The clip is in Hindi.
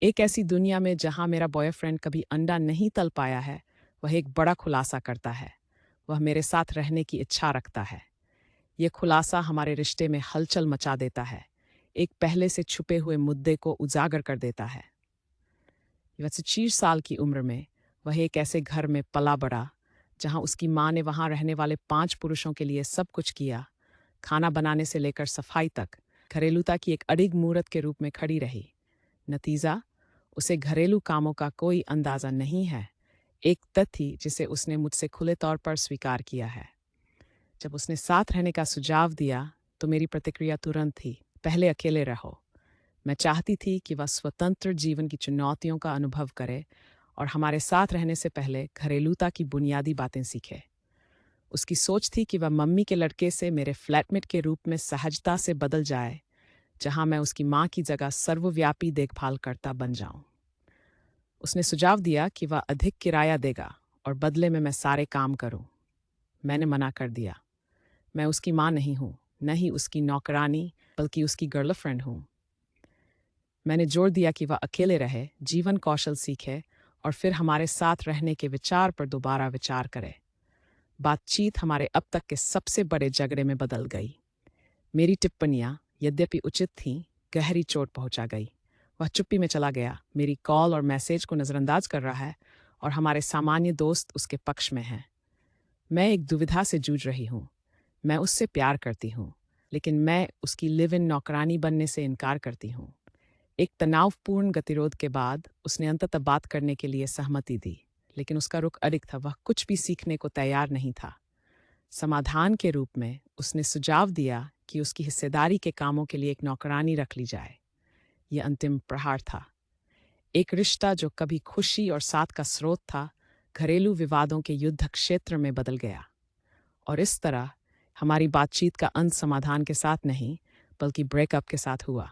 एक ऐसी दुनिया में जहाँ मेरा बॉयफ्रेंड कभी अंडा नहीं तल पाया है, वह एक बड़ा खुलासा करता है। वह मेरे साथ रहने की इच्छा रखता है। यह खुलासा हमारे रिश्ते में हलचल मचा देता है, एक पहले से छुपे हुए मुद्दे को उजागर कर देता है। वैसे 6 साल की उम्र में वह एक ऐसे घर में पला बड़ा, जहाँ उसकी माँ ने वहाँ रहने वाले 5 पुरुषों के लिए सब कुछ किया। खाना बनाने से लेकर सफाई तक घरेलूता की एक अडिग मूरत के रूप में खड़ी रही। नतीजा, उसे घरेलू कामों का कोई अंदाजा नहीं है, एक तथ्य जिसे उसने मुझसे खुले तौर पर स्वीकार किया है। जब उसने साथ रहने का सुझाव दिया, तो मेरी प्रतिक्रिया तुरंत थी, पहले अकेले रहो। मैं चाहती थी कि वह स्वतंत्र जीवन की चुनौतियों का अनुभव करे और हमारे साथ रहने से पहले घरेलूता की बुनियादी बातें सीखे। उसकी सोच थी कि वह मम्मी के लड़के से मेरे फ्लैटमेट के रूप में सहजता से बदल जाए, जहां मैं उसकी माँ की जगह सर्वव्यापी देखभाल करता बन जाऊं। उसने सुझाव दिया कि वह अधिक किराया देगा और बदले में मैं सारे काम करूं। मैंने मना कर दिया। मैं उसकी माँ नहीं हूँ, न ही उसकी नौकरानी, बल्कि उसकी गर्लफ्रेंड हूँ। मैंने जोर दिया कि वह अकेले रहे, जीवन कौशल सीखे और फिर हमारे साथ रहने के विचार पर दोबारा विचार करे। बातचीत हमारे अब तक के सबसे बड़े झगड़े में बदल गई। मेरी टिप्पणियां, यद्यपि उचित थीं, गहरी चोट पहुंचा गई। वह चुप्पी में चला गया, मेरी कॉल और मैसेज को नज़रअंदाज कर रहा है और हमारे सामान्य दोस्त उसके पक्ष में हैं। मैं एक दुविधा से जूझ रही हूँ। मैं उससे प्यार करती हूँ, लेकिन मैं उसकी लिव इन नौकरानी बनने से इनकार करती हूँ। एक तनावपूर्ण गतिरोध के बाद उसने अंततः बात करने के लिए सहमति दी, लेकिन उसका रुख अडिग था, वह कुछ भी सीखने को तैयार नहीं था। समाधान के रूप में उसने सुझाव दिया कि उसकी हिस्सेदारी के कामों के लिए एक नौकरानी रख ली जाए। यह अंतिम प्रहार था। एक रिश्ता जो कभी खुशी और साथ का स्रोत था, घरेलू विवादों के युद्ध क्षेत्र में बदल गया। और इस तरह हमारी बातचीत का अंत समाधान के साथ नहीं, बल्कि ब्रेकअप के साथ हुआ।